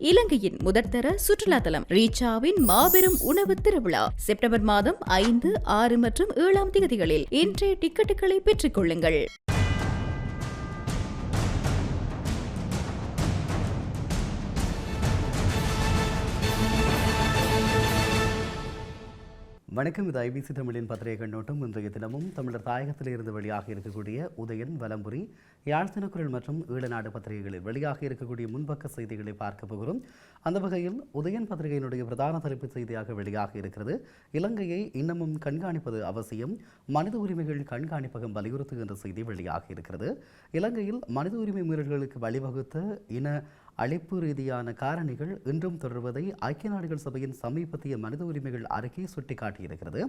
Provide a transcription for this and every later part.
இலங்கையின் முதற்தர சுற்றுலா தலம் ரீச்சாவின் மாபெரும் உணவு திருவிழா செப்டம்பர் மாதம் 5, 6 மற்றும் 7 தேதிகளில் இன்றைய டிக்கெட்டுகளை பெற்றுக் கொள்ளுங்கள். வணக்கம். இது ஐபிசி தமிழின் பத்திரிகை கண்ணோட்டம். இன்றைய தினமும் தமிழர் தாயகத்தில் இருந்து வெளியாக இருக்கக்கூடிய உதயன், வலம்புரி, யாழ்த்தினக்குரல் மற்றும் ஈழநாடு பத்திரிகைகளில் வெளியாக இருக்கக்கூடிய முன்பக்க செய்திகளை பார்க்க போகிறோம். அந்த வகையில் உதயன் பத்திரிகையினுடைய பிரதான தலைப்பு செய்தியாக வெளியாக இருக்கிறது. இலங்கையை இன்னமும் கண்காணிப்பது அவசியம், மனித உரிமைகள் கண்காணிப்பகம் வலியுறுத்துகின்ற செய்தி வெளியாக இருக்கிறது. இலங்கையில் மனித உரிமை மீறல்களுக்கு வழிவகுத்த இன அழிப்பு ரீதியான காரணிகள் இன்றும் தொடர்வதை ஐக்கிய நாடுகள் சபையின் சமீபத்திய மனித உரிமைகள் அறிக்கை சுட்டிக்காட்டியிருக்கிறது.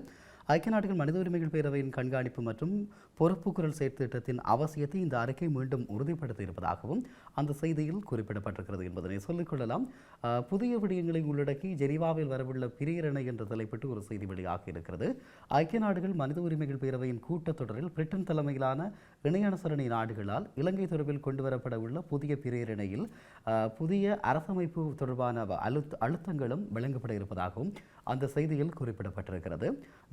ஐக்கிய நாடுகள் மனித உரிமைகள் பேரவையின் கண்காணிப்பு மற்றும் பொறுப்புக்குரல் செயற்திட்டத்தின் அவசியத்தை இந்த அறிக்கை மீண்டும் உறுதிப்படுத்த இருப்பதாகவும் அந்த செய்தியில் குறிப்பிடப்பட்டிருக்கிறது என்பதனை சொல்லிக்கொள்ளலாம். புதிய விடயங்களை உள்ளடக்கி ஜெனீவாவில் வரவுள்ள பிரேரணை என்ற தலைப்பிட்டு ஒரு செய்தி வெளியாக இருக்கிறது. ஐக்கிய நாடுகள் மனித உரிமைகள் பேரவையின் கூட்டத்தொடரில் பிரிட்டன் தலைமையிலான இணையனுசரணை நாடுகளால் இலங்கை தொடர்பில் கொண்டுவரப்பட உள்ள புதிய பிரேரணையில் புதிய அரசமைப்பு தொடர்பான அழுத்தங்களும் வழங்கப்பட இருப்பதாகவும் அந்த செய்தியில் குறிப்பிடப்பட்டிருக்கிறது.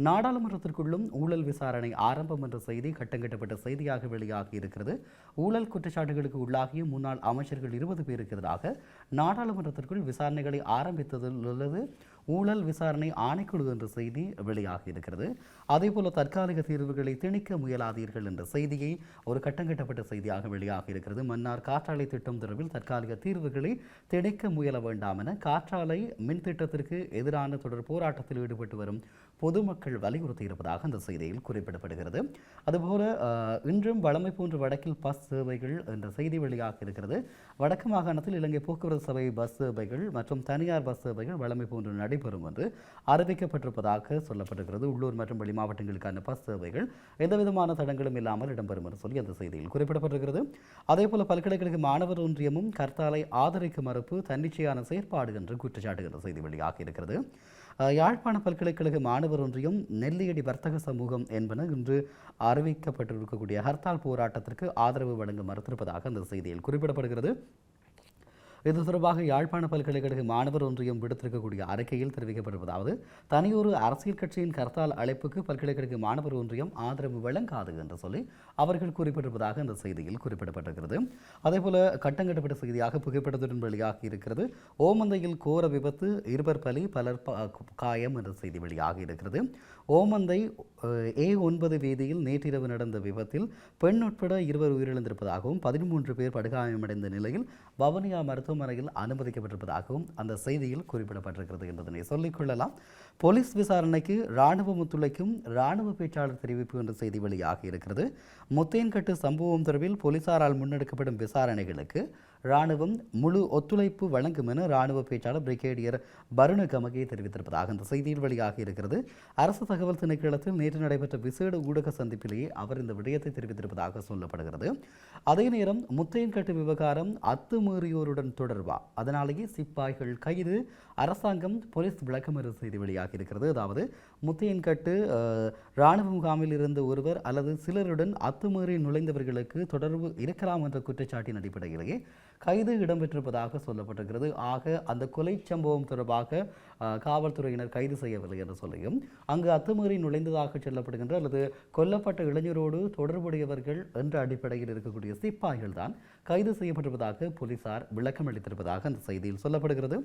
நாடாளுமன்றத்திற்குள்ளும் ஊழல் விசாரணை ஆரம்பம் என்ற செய்தி கட்டங்கட்டப்பட்ட செய்தியாக வெளியாகி இருக்கிறது. ஊழல் குற்றச்சாட்டுகளுக்கு உள்ளாகிய முன்னாள் அமைச்சர்கள் 20 பேருக்கு எதிராக நாடாளுமன்றத்திற்குள் விசாரணைகளை ஆரம்பித்ததில் ஊழல் விசாரணை ஆணைக்குழு என்ற செய்தி வெளியாகி இருக்கிறது. அதேபோல தற்காலிக தீர்வுகளை திணிக்க முயலாதீர்கள் என்ற செய்தியை ஒரு கட்டங்கட்டப்பட்ட செய்தியாக வெளியாகி இருக்கிறது. மன்னார் காற்றாலை திட்டம் தொடர்பில் தற்காலிக தீர்வுகளை திணிக்க முயல வேண்டாம் என காற்றாலை மின் திட்டத்திற்கு எதிரான தொடர் போராட்டத்தில் ஈடுபட்டு வரும் பொதுமக்கள் வலியுறுத்தி இருப்பதாக அந்த செய்தியில் குறிப்பிடப்படுகிறது. அதுபோல இன்றும் வழமை போன்ற வடக்கில் பஸ் சேவைகள் என்ற செய்தி வெளியாக இருக்கிறது. வடக்கு மாகாணத்தில் இலங்கை போக்குவரத்து சபை பஸ் சேவைகள் மற்றும் தனியார் பஸ் சேவைகள் வழமை போன்று நடைபெறும் என்று அறிவிக்கப்பட்டிருப்பதாக சொல்லப்பட்டிருக்கிறது. உள்ளூர் மற்றும் வெளி மாவட்டங்களுக்கான பஸ் சேவைகள் எந்தவிதமான தடங்களும் இல்லாமல் இடம்பெறும் என்று சொல்லி அந்த செய்தியில் குறிப்பிடப்பட்டிருக்கிறது. அதேபோல பல்கலைக்கழக மாணவர் ஒன்றியமும் கர்த்தாலை ஆதரிக்க மறுப்பு தன்னிச்சையான செயற்பாடு என்று குற்றச்சாட்டு என்ற செய்தி வெளியாக இருக்கிறது. யாழ்ப்பாண பல்கலைக்கழக மாணவர் ஒன்றியம், நெல்லியடி வர்த்தக சமூகம் என்பன இன்று அறிவிக்கப்பட்டிருக்கக்கூடிய ஹர்த்தால் போராட்டத்திற்கு ஆதரவு வழங்க மறுத்திருப்பதாக அந்த செய்தியில் குறிப்பிடப்படுகிறது. இது தொடர்பாக யாழ்ப்பாண பல்கலைக்கழக மாணவர் ஒன்றியம் விடுத்திருக்கக்கூடிய அறிக்கையில் தெரிவிக்கப்படுவதாவது, தனியொரு அரசியல் கட்சியின் கர்த்தால் அழைப்புக்கு பல்கலைக்கழக மாணவர் ஒன்றியம் ஆதரவு வழங்காது என்று சொல்லி அவர்கள் குறிப்பிட்டிருப்பதாக அந்த செய்தியில் குறிப்பிடப்பட்டிருக்கிறது. அதேபோல கட்டங்கட்டப்பட்ட செய்தியாக புகைப்படத்துடன் வெளியாகி இருக்கிறது. ஓமந்தையில் கோர விபத்து, 2 பலி, பலர் காயம் என்ற செய்தி வெளியாகி இருக்கிறது. ஓமந்தை A9 வீதியில் நேற்றிரவு நடந்த விபத்தில் பெண் உட்பட 20 உயிரிழந்திருப்பதாகவும் 13 பேர் படுகாயமடைந்த நிலையில் வவுனியா மருத்துவமனையில் அனுமதிக்கப்பட்டிருப்பதாகவும் அந்த செய்தியில் குறிப்பிடப்பட்டிருக்கிறது என்பதனை சொல்லிக்கொள்ளலாம். போலீஸ் விசாரணைக்கு இராணுவம் ஒத்துழைக்கும் இராணுவ பேச்சாளர் தெரிவிப்பு என்ற செய்தி வெளியாகி இருக்கிறது. முத்தேன்கட்டு சம்பவம் தொடர்பில் போலீசாரால் முன்னெடுக்கப்படும் விசாரணைகளுக்கு இராணுவம் முழு ஒத்துழைப்பு வழங்கும் என இராணுவ பேச்சாளர் பிரிகேடியர் பருண கமகே தெரிவித்திருப்பதாக அந்த செய்தியில் வெளியாகி இருக்கிறது. அரசு தகவல் திணைக்களத்தில் நேற்று நடைபெற்ற விசேட ஊடக சந்திப்பிலேயே அவர் இந்த விடயத்தை தெரிவித்திருப்பதாக சொல்லப்படுகிறது. அதே நேரம் முத்தையன்கட்டு விவகாரம் அத்துமீறியோருடன் தொடர்பா, அதனாலேயே சிப்பாய்கள் கைது, அரசாங்கம் போலீஸ் விளக்கம் என்ற செய்தி வெளியாகி இருக்கிறது. அதாவது முத்தையன்கட்டு இராணுவ முகாமில் இருந்த ஒருவர் அல்லது சிலருடன் அத்துமீறி நுழைந்தவர்களுக்கு தொடர்பு இருக்கலாம் என்ற குற்றச்சாட்டின் அடிப்படையிலேயே கைது இடம்பெற்றிருப்பதாக சொல்லப்பட்டிருக்கிறது. ஆக அந்த கொலை சம்பவம் தொடர்பாக காவல்துறையினர் கைது செய்யவில்லை என்று சொல்லியும் அங்கு அத்துமீறி நுழைந்ததாக சொல்லப்படுகின்ற அல்லது கொல்லப்பட்ட இளைஞரோடு தொடர்புடையவர்கள் என்ற அடிப்படையில் இருக்கக்கூடிய சிப்பாய்கள் தான் கைது செய்யப்பட்டிருப்பதாக போலீசார் விளக்கம் அளித்திருப்பதாக அந்த செய்தியில் சொல்லப்படுகிறது.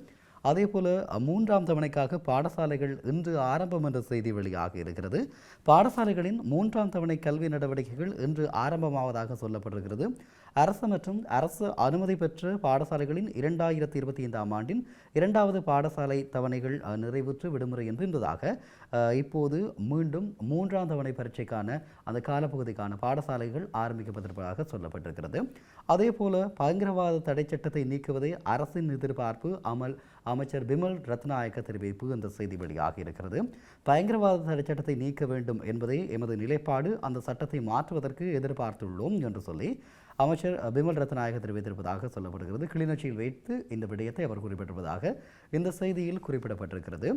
அதேபோல 3ஆம் தவணைக்காக பாடசாலைகள் இன்று ஆரம்பம் என்ற செய்தி வெளியாக இருக்கிறது. பாடசாலைகளின் 3ஆம் தவணை கல்வி நடவடிக்கைகள் இன்று ஆரம்பமாவதாக சொல்லப்பட்டிருக்கிறது. அரசு மற்றும் அரசு அனுமதி பெற்ற பாடசாலைகளின் 2025ஆம் ஆண்டின் 2வது பாடசாலை தவணைகள் நிறைவுற்று விடுமுறை என்றதாக இப்போது மீண்டும் 3ஆம் தவணை பரீட்சைக்கான அந்த காலப்பகுதிக்கான பாடசாலைகள் ஆரம்பிக்கப்பட்டிருப்பதாக சொல்லப்பட்டிருக்கிறது. அதேபோல பயங்கரவாத தடை சட்டத்தை நீக்குவதே அரசின் எதிர்பார்ப்பு, அமைச்சர் பிமல் ரத்நாயக்க தெரிவிப்பு என்ற செய்தி வெளியாகி இருக்கிறது. பயங்கரவாத தடை சட்டத்தை நீக்க வேண்டும் என்பதே எமது நிலைப்பாடு, அந்த சட்டத்தை மாற்றுவதற்கு எதிர்பார்த்துள்ளோம் என்று சொல்லி அமைச்சர் பிமல் ரத்நாயக தெரிவித்திருப்பதாக சொல்லப்படுகிறது. கிளிநொச்சியில் வைத்து இந்த விடயத்தை அவர் குறிப்பிட்டிருப்பதாக இந்த செய்தியில் குறிப்பிடப்பட்டிருக்கிறது.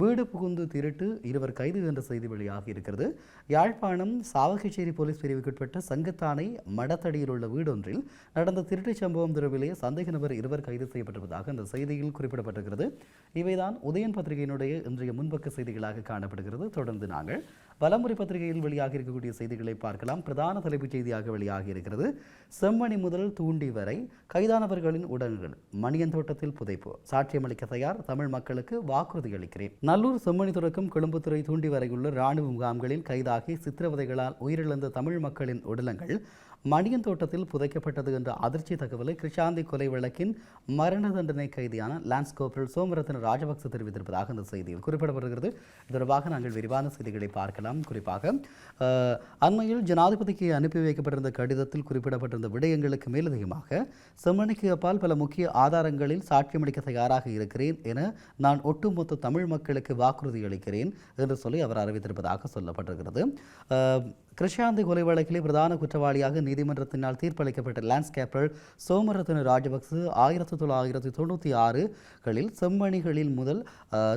வீடு புகுந்து திருட்டு, 2 கைது என்ற செய்தி வெளியாகி இருக்கிறது. யாழ்ப்பாணம் சாவகச்சேரி போலீஸ் பிரிவுக்குட்பட்ட சங்கத்தானை மடத்தடியில் உள்ள வீடொன்றில் நடந்த திருட்டுச் சம்பவம் தொடர்பிலே சந்தேக நபர் 2 கைது செய்யப்பட்டிருப்பதாக இந்த செய்தியில் குறிப்பிடப்பட்டிருக்கிறது. இவைதான் உதயன் பத்திரிகையினுடைய இன்றைய முன்பக்க செய்திகளாக காணப்படுகிறது. தொடர்ந்து நாங்கள் வலமுறை பத்திரிகையில் வெளியாகி இருக்கக்கூடிய செய்திகளை பார்க்கலாம். பிரதான தலைப்புச் செய்தியாக வெளியாகி இருக்கிறது. செம்மணி முதல் தூண்டி வரை கைதானவர்களின் உடல்கள் மணியந்தோட்டத்தில் புதைப்பு, சாட்சியமளிக்க தயார், தமிழ் மக்களுக்கு வாக்குறுதி அளிக்கிறேன். நல்லூர் செம்மணி தொடக்கம் கொழும்புத்துறை தூண்டி வரையுள்ள இராணுவ முகாம்களில் கைதாகி சித்திரவதைகளால் உயிரிழந்த தமிழ் மக்களின் உடலங்கள் மணியந்தோட்டத்தில் புதைக்கப்பட்டது என்ற அதிர்ச்சி தகவலை கிருஷாந்தி கொலை வழக்கின் மரண தண்டனை கைதியான லான்ஸ் கோர்பரல் சோமரத்ன ராஜபக்ச தெரிவித்திருப்பதாக இந்த செய்தியில் குறிப்பிடப்படுகிறது. தொடர்பாக நாங்கள் விரிவான செய்திகளை பார்க்கலாம். குறிப்பாக அண்மையில் ஜனாதிபதிக்கு அனுப்பி வைக்கப்பட்டிருந்த கடிதத்தில் குறிப்பிடப்பட்டிருந்த விடயங்களுக்கு மேலதிகமாக செம்மணிக்கு அப்பால் பல முக்கிய ஆதாரங்களில் சாட்சியமளிக்க தயாராக இருக்கிறேன் என நான் ஒட்டுமொத்த தமிழ் மக்களுக்கு வாக்குறுதி அளிக்கிறேன் என்று சொல்லி அவர் அறிவித்திருப்பதாக சொல்லப்பட்டிருக்கிறது. கிருஷாந்தி கொலை வழக்கிலே பிரதான குற்றவாளியாக நீதிமன்றத்தினால் தீர்ப்பளிக்கப்பட்ட லான்ஸ் கேப்ரல் சோமரத்ன ராஜபக்ச 1996களில் செம்மணிகளில் முதல்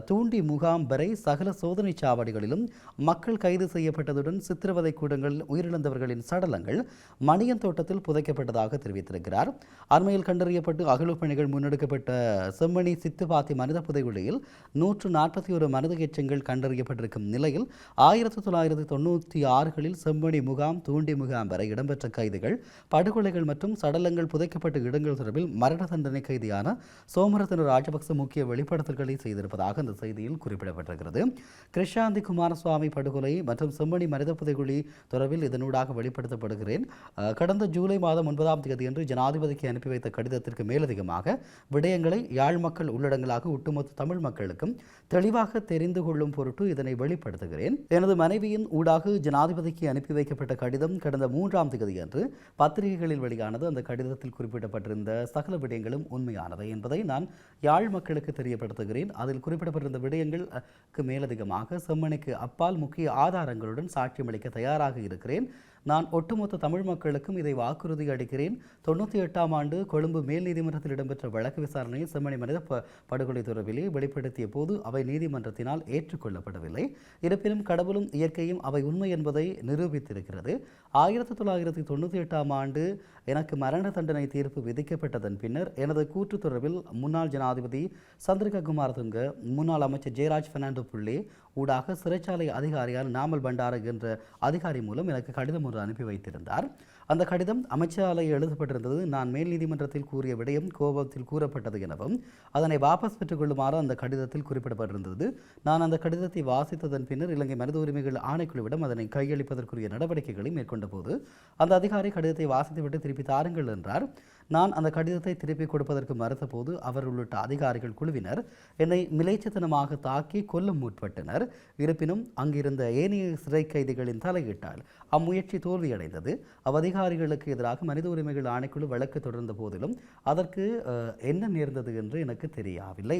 தூண்டி முகாம் வரை சகல சோதனை சாவடிகளிலும் மக்கள் கைது செய்யப்பட்டதுடன் சித்திரவதை கூடங்களில் உயிரிழந்தவர்களின் சடலங்கள் மணியந்தோட்டத்தில் புதைக்கப்பட்டதாக தெரிவித்திருக்கிறார். அண்மையில் கண்டறியப்பட்டு அகழ்வு பணிகள் முன்னெடுக்கப்பட்ட செம்மணி சித்துப்பாத்தி மனித புதைகுழியில் 141 மனித எச்சங்கள் கண்டறியப்பட்டிருக்கும் நிலையில் 1996களில் செம்மணி முகாம், தூண்டி முகாம் வரை இடம்பெற்ற கைதுகள், படுகொலைகள் மற்றும் சடலங்கள் புதைக்கப்பட்ட இடங்கள் தொடர்பில் மரண தண்டனை கைதியான சோமரத்ன ராஜபக்ச முக்கிய வெளிப்படுத்தல்களை செய்திருப்பதாக அந்த செய்தியில் குறிப்பிடப்பட்டிருக்கிறது. கிருஷாந்தி குமாரசுவாமி படுகொலை மற்றும் செம்மணி மனித புதைகுழி தொடர்பில் இதனூடாக வெளிப்படுத்தப்படுகிறேன். கடந்த ஜூலை மாதம் 9ஆம் தேதியன்று ஜனாதிபதிக்கு அனுப்பி வைத்த கடிதத்திற்கு மேலதிகமாக விடயங்களை யாழ் மக்கள் உள்ளடங்களாக ஒட்டுமொத்த தமிழ் மக்களுக்கும் தெளிவாக தெரிந்து கொள்ளும் பொருட்டு இதனை வெளிப்படுத்துகிறேன். எனது மனைவியின் ஊடாக ஜனாதிபதிக்கு அனுப்பி வைக்கப்பட்ட கடிதம் கடந்த 3ஆம் தேதியன்று பத்திரிகைகளில் வெளியானது. அந்த கடிதத்தில் குறிப்பிடப்பட்டிருந்த சகல விடயங்களும் உண்மையானவை என்பதை நான் யாழ் மக்களுக்கு தெரியப்படுத்துகிறேன். அதில் குறிப்பிடப்பட்டிருந்த விடயங்களுக்கு மேலதிகமாக செம்மணிக்கு அப்பால் முக்கிய ஆதாரங்களுடன் சாட்சியமளிக்க தயாராக இருக்கிறேன். நான் ஒட்டுமொத்த தமிழ் மக்களுக்கும் இதை வாக்குறுதி அளிக்கிறேன். 98ஆம் ஆண்டு கொழும்பு மேல் நீதிமன்றத்தில் இடம்பெற்ற வழக்கு விசாரணையை செம்மணி மனித படுகொலை தொடர்பிலே வெளிப்படுத்திய போது அவை நீதிமன்றத்தினால் ஏற்றுக்கொள்ளப்படவில்லை. இருப்பினும் கடவுளும் இயற்கையும் அவை உண்மை என்பதை நிரூபித்திருக்கிறது. 1998ஆம் ஆண்டு எனக்கு மரண தண்டனை தீர்ப்பு விதிக்கப்பட்டதன் பின்னர் எனது கூற்று தொடர்பில் முன்னாள் ஜனாதிபதி சந்திரிகா குமாரதுங்க, முன்னாள் அமைச்சர் ஜெயராஜ் பெர்னாண்டோ புள்ளே ஊடாக சிறைச்சாலை அதிகாரியால் நாமல் பண்டார என்ற அதிகாரி மூலம் எனக்கு கடிதம் ஒன்று அனுப்பி வைத்திருந்தார். அந்த கடிதம் அமைச்சராலயம் எழுதப்பட்டிருந்தது. நான் மேல் நீதிமன்றத்தில் கூறிய விடயம் கோபத்தில் கூறப்பட்டது எனவும் அதனை வாபஸ் பெற்றுக் கொள்ளுமாறு அந்த கடிதத்தில் குறிப்பிடப்பட்டிருந்தது. நான் அந்த கடிதத்தை வாசித்ததன் பின்னர் இலங்கை மனித உரிமைகள் ஆணைக்குழுவிடம் அதனை கையளிப்பதற்குரிய நடவடிக்கைகளை மேற்கொண்ட போது அந்த அதிகாரி கடிதத்தை வாசித்துவிட்டு திருப்பி தாருங்கள் என்றார். நான் அந்த கடிதத்தை திருப்பி கொடுப்பதற்கு மறுத்த போது அவர் உள்ளிட்ட அதிகாரிகள் குழுவினர் என்னை மிலைச்சத்தனமாக தாக்கி கொல்ல முற்பட்டனர். இருப்பினும் அங்கிருந்த ஏனைய சிறை கைதிகளின் தலையிட்டால் அம்முயற்சி தோல்வியடைந்தது. அதிகாரிகளுக்கு எதிராக மனித உரிமைகள் ஆணைக்குழு வழக்கு தொடர்ந்த போதிலும் அதற்கு என்ன நேர்ந்தது என்று எனக்கு தெரியவில்லை.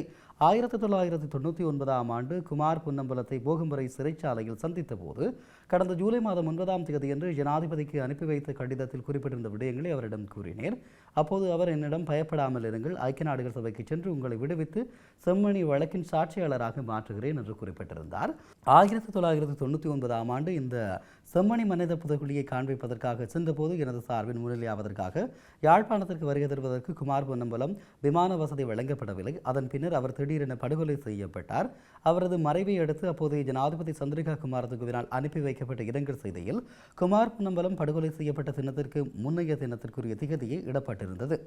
1999ஆம் ஆண்டு குமார் பொன்னம்பலத்தை போகும்பறை சிறைச்சாலையில் சந்தித்த போது கடந்த ஜூலை மாதம் 9ஆம் தேதியன்று ஜனாதிபதிக்கு அனுப்பி வைத்த கடிதத்தில் குறிப்பிட்டிருந்த விடயங்களை அவரிடம் கூறினேன். அப்போது அவர் என்னிடம் பயப்படாமல் இருங்கள், ஐக்கிய நாடுகள் சபைக்கு சென்று உங்களை விடுவித்து செம்மணி வழக்கின் சாட்சியாளராக மாற்றுகிறேன் என்று குறிப்பிட்டிருந்தார். 1999ஆம் ஆண்டு இந்த செம்மணி மனித புதைகுழியை காண்பிப்பதற்காக சென்றபோது எனது சார்பில் முன்னிலையாவதற்காக யாழ்ப்பாணத்திற்கு வருகை தருவதற்கு குமார் பொன்னம்பலம் விமான வசதி வழங்கப்படவில்லை. அதன் பின்னர் அவர் திடீரென படுகொலை செய்யப்பட்டார். அவரது மறைவை அடுத்து அப்போதைய ஜனாதிபதி சந்திரிகா குமாரதுங்கவினால் அனுப்பி வைக்கப்பட்ட இரங்கல் செய்தியில் குமார் பொன்னம்பலம் படுகொலை செய்யப்பட்ட தினத்திற்கு முன்னைய தினத்திற்குரிய திகதியை இடப்பட்டிருந்தது.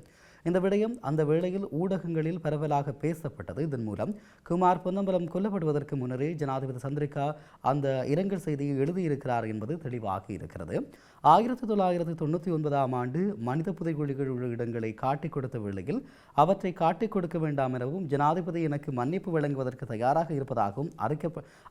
இந்த விடயம் அந்த வேளையில் ஊடகங்களில் பரவலாக பேசப்பட்டது. இதன் மூலம் குமார் பொன்னம்பலம் கொல்லப்படுவதற்கு முன்னரே ஜனாதிபதி சந்திரிகா அந்த இரங்கல் செய்தியை எழுதியிருக்கிறார் என்பது தெளிவாகி இருக்கிறது. 1999ஆம் ஆண்டு மனித புதைகுழிகள் உள்ள இடங்களை காட்டிக் கொடுத்த வேளையில் அவற்றை காட்டிக் கொடுக்க வேண்டாம் எனவும் ஜனாதிபதி எனக்கு மன்னிப்பு வழங்குவதற்கு தயாராக இருப்பதாகவும்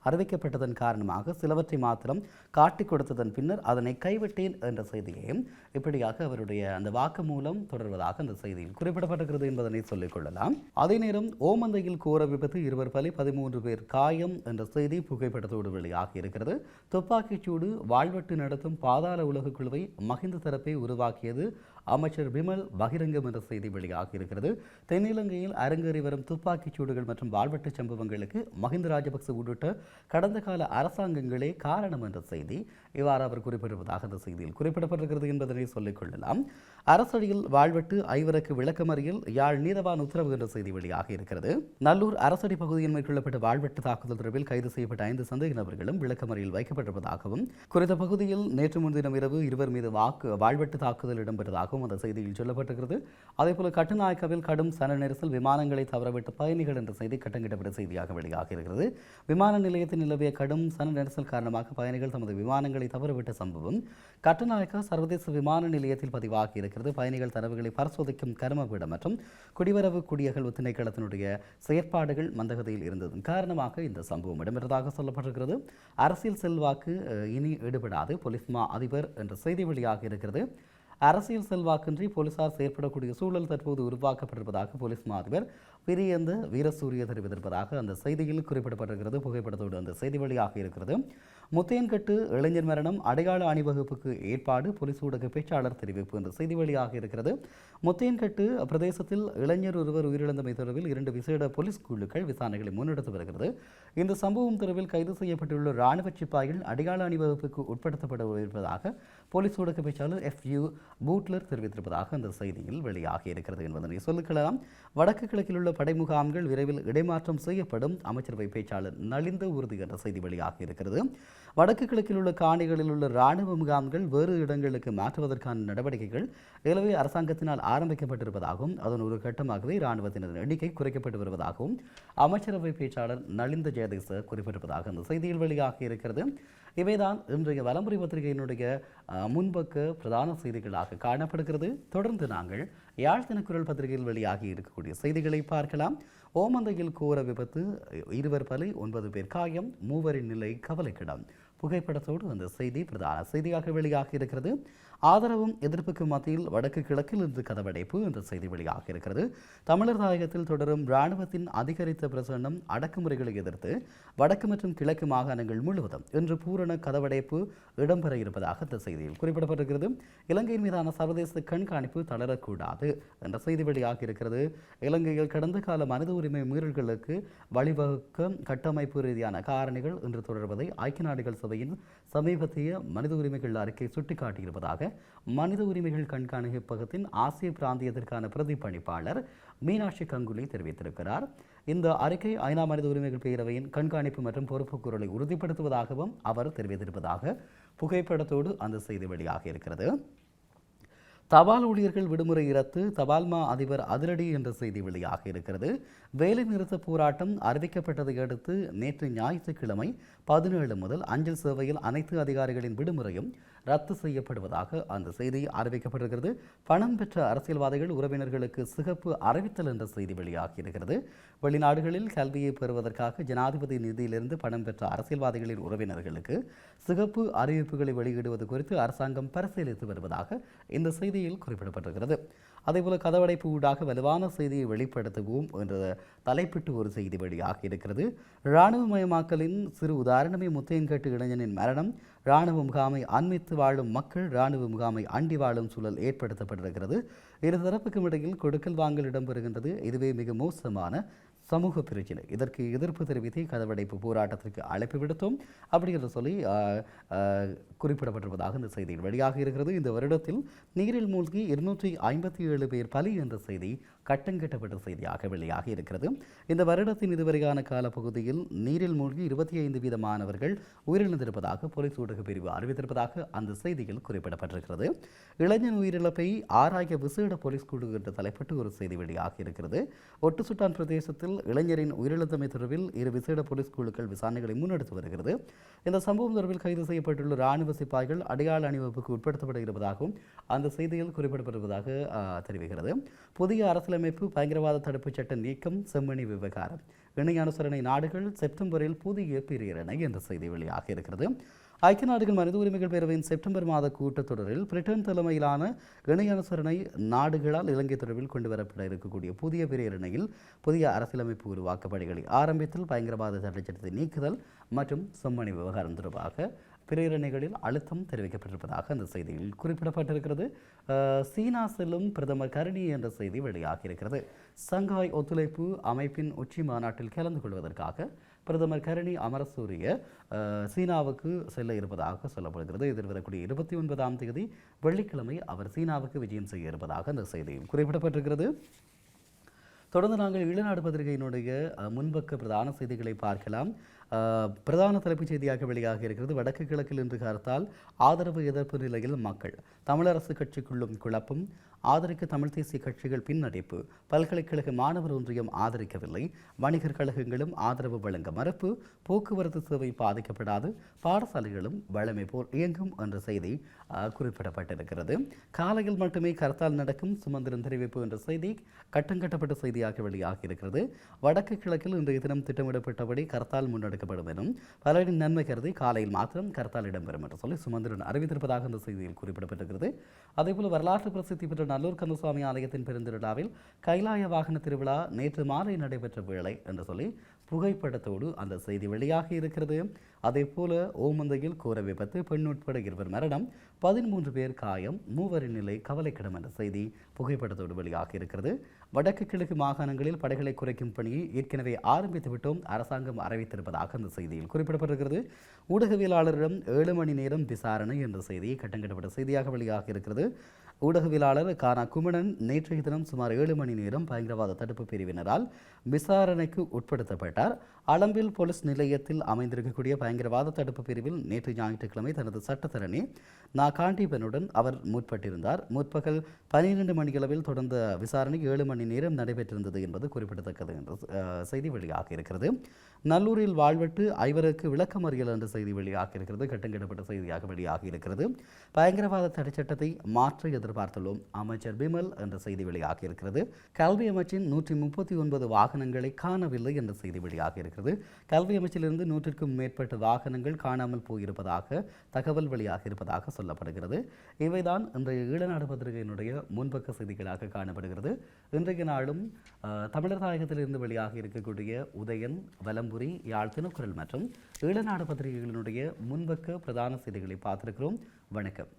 அறிவிக்கப்பட்டதன் காரணமாக சிலவற்றை மாத்திரம் காட்டிக் கொடுத்ததன் பின்னர் அதனை கைவிட்டேன் என்ற செய்தியையும் இப்படியாக அவருடைய அந்த வாக்குமூலம் தொடர்வதாக அந்த செய்தியில் குறிப்பிடப்பட்டிருக்கிறது என்பதனை சொல்லிக் கொள்ளலாம். அதே நேரம் ஓமந்தையில் கோர விபத்து 2 பலி 13 பேர் காயம் என்ற செய்தி புகைப்படத்தோடு வெளியாகி இருக்கிறது. துப்பாக்கிச்சூடு வாழ்வெட்டு நடத்தும் பாதாள உலக குழுவை மஹிந்த தரப்பை உருவாக்கியது. அமைச்சர் விமல் பகிரங்கம் என்ற செய்தி வெளியாகி இருக்கிறது. தென்னிலங்கையில் அரங்கேறி வரும் துப்பாக்கிச் சூடுகள் மற்றும் வாழ்வெட்டு சம்பவங்களுக்கு மஹிந்த ராஜபக்ச உள்ளிட்ட கடந்த கால அரசாங்கங்களே காரணம் என்ற செய்தி இவ்வாறு அவர் குறிப்பிட்டிருப்பதாக அந்த செய்தியில் குறிப்பிடப்பட்டிருக்கிறது என்பதனை சொல்லிக் கொள்ளலாம். அரசடியில் வாழ்வெட்டு ஐவருக்கு விளக்கமறியல் யாழ் நீதவான் உத்தரவு என்ற செய்தி வெளியாக இருக்கிறது. நல்லூர் அரசடி பகுதியில் மேற்கொள்ளப்பட்ட வாழ்வெட்டு தாக்குதல் தொடர்பில் கைது செய்யப்பட்ட 5 சந்தேக நபர்களும் விளக்கமறியல் வைக்கப்பட்டிருப்பதாகவும் குறித்த பகுதியில் நேற்று முன்தினம் இரவு இருவர் மீது வாழ்வெட்டு தாக்குதல் இடம்பெற்றதாகவும் அந்த செய்தியில் சொல்லப்பட்டிருக்கிறது. அதேபோல கட்டுநாயக்காவில் கடும் சன நெரிசல் விமானங்களை தவறவிட்ட பயணிகள் என்ற செய்தி கட்டங்கிடப்பட்ட செய்தியாக வெளியாக இருக்கிறது. விமான நிலையத்தில் நிலவிய கடும் சன நெரிசல் காரணமாக பயணிகள் தமது விமானங்களை தவறவிட்ட சம்பவம் கட்டுநாயக்கா சர்வதேச விமான நிலையத்தில் பதிவாகி இருக்கிறது. பயணிகள் தரவுகளை பரிசோதிக்கும் கர்மபீடம் மற்றும் குடிவரவு குடியகல்வு திணைக்களத்தினுடைய செயற்பாடுகள் மந்தகதியில் இருந்ததன் காரணமாக இந்த சம்பவம் இடம்பெற்றதாக சொல்லப்பட்டிருக்கிறது. அரசியல் செல்வாக்கு இனி ஈடுபடாது போலீஸ் மா அதிபர் என்ற செய்தி வெளியாக இருக்கிறது. அரசியல் செல்வாக்கின்றி போலீசார் செயற்படக்கூடிய சூழல் தற்போது உருவாக்கப்பட்டிருப்பதாக போலீஸ் மா அதிபர் பிரியந்த வீரசூரிய தெரிவித்திருப்பதாக அந்த செய்தியில் குறிப்பிடப்பட்டிருக்கிறது. புகைப்படத்தோடு அந்த செய்தி வெளியாக இருக்கிறது. முத்தையன்கட்டு இளைஞர் மரணம் அடையாள அணிவகுப்புக்கு ஏற்பாடு போலீஸ் ஊடக பேச்சாளர் தெரிவிப்பு என்ற செய்தி வெளியாக இருக்கிறது. முத்தையன்கட்டு பிரதேசத்தில் இளைஞர் ஒருவர் உயிரிழந்தமை தொடர்பில் 2 விசேட போலீஸ் குழுக்கள் விசாரணைகளை முன்னெடுத்து வருகிறது. இந்த சம்பவம் தொடர்பில் கைது செய்யப்பட்டுள்ள இராணுவ சிப்பாய்கள் அடையாள அணிவகுப்புக்கு உட்படுத்தப்பட இருப்பதாக போலீஸ் ஊடக பேச்சாளர் FU பூட்லர் தெரிவித்திருப்பதாக அந்த செய்தியில் வெளியாக இருக்கிறது என்பதனை சொல்லிக்கலாம். வடக்கு கிழக்கில் உள்ள படை முகாம்கள் விரைவில் இடைமாற்றம் செய்யப்படும் அமைச்சரவை பேச்சாளர் நலிந்த உறுதி என்ற செய்தி வெளியாக இருக்கிறது. வடக்கு கிழக்கில் உள்ள காணிகளில் உள்ள இராணுவ முகாம்கள் வேறு இடங்களுக்கு மாற்றுவதற்கான நடவடிக்கைகள் ஏற்கனவே அரசாங்கத்தினால் ஆரம்பிக்கப்பட்டிருப்பதாகவும் அதன் ஒரு கட்டமாகவே இராணுவத்தினரின் எண்ணிக்கை குறைக்கப்பட்டு வருவதாகவும் அமைச்சரவை பேச்சாளர் நலிந்த ஜெயதேச குறிப்பிட்டிருப்பதாக அந்த செய்தியில் வெளியாக இருக்கிறது. இவைதான் இன்றைய வலம்புரி பத்திரிகையினுடைய முன்பக்க பிரதான செய்திகளாக காணப்படுகிறது. தொடர்ந்து நாங்கள் யாழ் தினக்குரல் பத்திரிகையில் வெளியாகி இருக்கக்கூடிய செய்திகளை பார்க்கலாம். ஓமந்தையில் கோர விபத்து 2 பலி 9 பேர் காயம் 3 நிலை கவலைக்கிடம். புகைப்படத்தோடு அந்த செய்தி பிரதான செய்தியாக வெளியாக இருக்கிறது. ஆதரவும் எதிர்ப்புக்கு மத்தியில் வடக்கு கிழக்கில் இருந்து கதவடைப்பு என்ற செய்தி வெளியாக இருக்கிறது. தமிழர் தாயகத்தில் தொடரும் இராணுவத்தின் அதிகரித்த பிரசன்னம் அடக்குமுறைகளை எதிர்த்து வடக்கு மற்றும் கிழக்கு மாகாணங்கள் முழுவதும் இன்று பூரண கதவடைப்பு இடம்பெற இருப்பதாக இந்த செய்தியில் குறிப்பிடப்பட்டிருக்கிறது. இலங்கையின் மீதான சர்வதேச கண்காணிப்பு தளரக்கூடாது என்ற செய்தி வெளியாக இருக்கிறது. இலங்கையில் கடந்த கால மனித உரிமை மீறல்களுக்கு வழிவகுக்க கட்டமைப்பு ரீதியான காரணிகள் இன்று தொடர்வதை ஐக்கிய நாடுகள் சபையின் சமீபத்திய மனித உரிமைகள் அறிக்கை சுட்டிக்காட்டியிருப்பதாக மனித உரிமைகள் கண்காணிப்பகத்தின் ஆசிய பிராந்தியத்திற்கான பிரதிபலிப்பாளர் மீனாட்சி கங்குலி தெரிவித்திருக்கிறார். இந்த அறிக்கை ஐநா மனித உரிமைகள் பேரவையின் கண்காணிப்பு மற்றும் பொறுப்புக்கூறலை உறுதிப்படுத்துவதாகவும் அவர் தெரிவித்திருப்பதாக புகைப்படத்தோடு அந்த செய்தி வெளியாக இருக்கிறது. தபால் ஊழியர்கள் விடுமுறை ரத்து தபால்மா அதிபர் அதிரடி என்ற செய்தி வெளியாக இருக்கிறது. வேலை நிறுத்த போராட்டம் அறிவிக்கப்பட்டதை அடுத்து நேற்று ஞாயிற்றுக்கிழமை 17 முதல் அஞ்சல் சேவையில் அனைத்து அதிகாரிகளின் விடுமுறையும் ரத்து செய்யப்படுவதாக அந்த செய்தி அறிவிக்கப்பட்டிருக்கிறது. பணம் பெற்ற அரசியல்வாதிகள் உறவினர்களுக்கு சிகப்பு அறிவித்தல் என்ற செய்தி வெளியாகி இருக்கிறது. வெளிநாடுகளில் கல்வியை பெறுவதற்காக ஜனாதிபதி நிதியிலிருந்து பணம் பெற்ற அரசியல்வாதிகளின் உறவினர்களுக்கு சிகப்பு அறிவிப்புகளை வெளியிடுவது குறித்து அரசாங்கம் பரிசீலித்து வருவதாக இந்த செய்தியில் குறிப்பிடப்பட்டிருக்கிறது. அதேபோல கதவடைப்பு ஊடாக வலுவான செய்தியை வெளிப்படுத்துவோம் என்ற தலைப்பிட்டு ஒரு செய்தி வெளியாக இருக்கிறது. இராணுவமயமாக்கலின் சிறு உதாரணமே முத்தையன்கட்டு இளைஞனின் மரணம். இராணுவ முகாமை அண்மித்து வாழும் மக்கள் இராணுவ முகாமை அண்டி வாழும் சூழல் ஏற்படுத்தப்பட்டிருக்கிறது. இரு தரப்புக்கும் இடையில் கொடுக்கல் வாங்கல் இடம்பெறுகின்றது. இதுவே மிக மோசமான சமூக பிரச்சினை. இதற்கு எதிர்ப்பு தெரிவித்து கதவடைப்பு போராட்டத்திற்கு அழைப்பு விடுத்தோம் அப்படி என்று சொல்லி குறிப்பிடப்பட்டிருப்பதாக இந்த செய்தியில் வெளியாக இருக்கிறது. இந்த வருடத்தில் நீரில் மூழ்கி 257 பேர் பலி என்ற செய்தி கட்டங்கட்டப்பட்ட செய்தியாக வெளியாக இருக்கிறது. இந்த வருடத்தின் இதுவரையான காலப்பகுதியில் நீரில் மூழ்கி 25% மாணவர்கள் உயிரிழந்திருப்பதாக போலீஸ் ஊடக பிரிவு அறிவித்திருப்பதாக அந்த செய்தியில் குறிப்பிடப்பட்டிருக்கிறது. இளைஞன் உயிரிழப்பை ஆராய விசேட போலீஸ் குழு என்று தலைப்பட்டு ஒரு செய்தி வெளியாக இருக்கிறது. ஒட்டுசுட்டான் பிரதேசத்தில் இளைஞரின் உயிரிழந்தமை தொடர்பில் 2 விசேட போலீஸ் குழுக்கள் விசாரணைகளை முன்னெடுத்து வருகிறது. இந்த சம்பவம் தொடர்பில் கைது செய்யப்பட்டுள்ள இராணுவ சிப்பாய்கள் அடையாள அணிவகுப்புக்கு உட்படுத்தப்பட இருப்பதாகவும் அந்த செய்தியில் குறிப்பிடப்படுவதாக தெரிவிக்கிறது. புதிய அரசியலமைப்பு பயங்கரவாத தடுப்புச் சட்ட நீக்கம் செம்மணி விவகாரம் இணை அனுசரணை நாடுகள் செப்டம்பரில் புதிய பிரியரணை என்ற செய்தி வெளியாக இருக்கிறது. ஐக்கிய நாடுகள் மனித உரிமைகள் பேரவையின் செப்டம்பர் மாத கூட்டத்தொடரில் பிரிட்டன் தலைமையிலான இணை அனுசரணை நாடுகளால் இலங்கை தொடர்பில் கொண்டுவரப்பட இருக்கக்கூடிய புதிய பிரேரணையில் புதிய அரசியலமைப்பு உருவாக்க பணிகளை ஆரம்பித்தல் பயங்கரவாத தடைச்சட்டத்தை நீக்குதல் மற்றும் செம்மணி விவகாரம் தொடர்பாக பிரேரணைகளில் அழுத்தம் தெரிவிக்கப்பட்டிருப்பதாக அந்த செய்தியில் குறிப்பிடப்பட்டிருக்கிறது. சீனா செல்லும் பிரதமர் கருணி என்ற செய்தி வெளியாகியிருக்கிறது. சங்காய் ஒத்துழைப்பு அமைப்பின் உச்சி மாநாட்டில் கலந்து கொள்வதற்காக பிரதமர் கருணி அமரசூரிய சீனாவுக்கு செல்ல இருப்பதாக சொல்லப்படுகிறது. எதிர்வரக்கூடிய 29ஆம் தேதி வெள்ளிக்கிழமை அவர் சீனாவுக்கு விஜயம் செய்ய இருப்பதாக அந்த செய்தியில் குறிப்பிடப்பட்டிருக்கிறது. தொடர்ந்து நாங்கள் ஈழநாடு பத்திரிகையினுடைய முன்பக்க பிரதான செய்திகளை பார்க்கலாம். பிரதான தலைப்புச் செய்தியாக வெளியாக இருக்கிறது. வடக்கு கிழக்கில் இன்று கருத்தால் ஆதரவு எதிர்ப்பு நிலையில் மக்கள், தமிழரசு கட்சிக்குள்ளும் குழப்பம், ஆதரிக்க தமிழ் தேசிய கட்சிகள் பின்னடைப்பு, பல்கலைக்கழக மாணவர் ஒன்றியம் ஆதரிக்கவில்லை, வணிகர் கழகங்களும் ஆதரவு வழங்க மறுப்பு, போக்குவரத்து சேவை பாதிக்கப்படாது, பாடசாலைகளும் வழமை போல் இயங்கும் என்ற செய்தி குறிப்பிடப்பட்டிருக்கிறது. காலையில் மட்டுமே கருத்தால் நடக்கும் சுமந்திரன் தெரிவிப்பு என்ற செய்தி கட்டங்கட்டப்பட்ட செய்தியாக வெளியாக இருக்கிறது. வடக்கு கிழக்கில் இன்றைய தினம் திட்டமிடப்பட்டபடி கருத்தால் முன்னெடுக்கப்படும் எனும் பலரின் நன்மை கருதி காலையில் மாத்திரம் கருத்தால் இடம்பெறும் என்று சொல்லி சுமந்திரன் அறிவித்திருப்பதாக அந்த செய்தியில் குறிப்பிடப்பட்டிருக்கிறது. அதேபோல வரலாற்று பிரசித்தி பெற்ற நல்லூர் கந்தசுவாமி ஆலயத்தின் பெருந்திருவிழாவில் கைலாய வாகன திருவிழா நேற்று மாலை நடைபெற்ற வேளை என்று சொல்லி புகைப்படத்தோடு அந்த செய்தி வெளியாகி இருக்கிறது. அதே போல ஓமந்தையில் கோர விபத்து, பெண் உட்பட 2 மரணம், 13 பேர் காயம், 3 நிலை கவலைக்கிடம் என்ற செய்தி புகைப்படத்தோடு வெளியாகி இருக்கிறது. வடக்கு கிழக்கு மாகாணங்களில் படைகளை குறைக்கும் பணியை ஏற்கனவே ஆரம்பித்து விட்டோம், அரசாங்கம் அறிவித்திருப்பதாக அந்த செய்தியில் குறிப்பிடப்பட்டிருக்கிறது. ஊடகவியலாளரிடம் 7 மணி நேரம் விசாரணை என்ற செய்தி கட்டங்கட்டப்பட்ட செய்தியாக வெளியாகி இருக்கிறது. ஊடகவியலாளர் கானா குமணன் நேற்றைய தினம் சுமார் 7 மணி நேரம் பயங்கரவாத தடுப்பு பிரிவினரால் விசாரணைக்கு உட்படுத்தப்பட்டார். அளம்பில் போலீஸ் நிலையத்தில் அமைந்திருக்கக்கூடிய பயங்கரவாத தடுப்பு பிரிவில் நேற்று ஞாயிற்றுக்கிழமை தனது சட்டத்தரணி காண்டீபனுடன் அவர் முற்பட்டிருந்தார். முற்பகல் 12 மணியளவில் தொடர்ந்த விசாரணை 7 மணி நேரம் நடைபெற்றிருந்தது என்பது குறிப்பிடத்தக்கது என்று செய்தி வெளியாக இருக்கிறது. நல்லூரில் வாழ்வெட்டு 5 விளக்கமறியல் என்ற செய்தி வெளியாக இருக்கிறது. கட்டங்கட்டப்பட்ட செய்தியாக வெளியாக இருக்கிறது. பயங்கரவாத தடை சட்டத்தை மாற்ற எதிர்பார்த்துள்ளோம், அமைச்சர் பிமல் என்ற செய்தி வெளியாக இருக்கிறது. கல்வி அமைச்சின் 139 வாகனங்களை காணவில்லை என்ற செய்தி வெளியாக இருக்கிறது. கல்வி அமைச்சிலிருந்து 100க்கும் மேற்பட்ட வாகனங்கள் காணாமல் போயிருப்பதாக தகவல் வெளியாக இருப்பதாக சொல்லப்படுகிறது. இவைதான் இன்றைய ஈழநாடு பத்திரிகையினுடைய முன்பக்க செய்திகளாக காணப்படுகிறது. இன்றைய நாளும் தமிழர் தாயகத்திலிருந்து வெளியாக இருக்கக்கூடிய உதயன், வலம்புரி, யாழ் தினக்குரல் மற்றும் ஈழநாடு பத்திரிகைகளினுடைய முன்பக்க பிரதான செய்திகளை பார்த்திருக்கிறோம். வணக்கம்.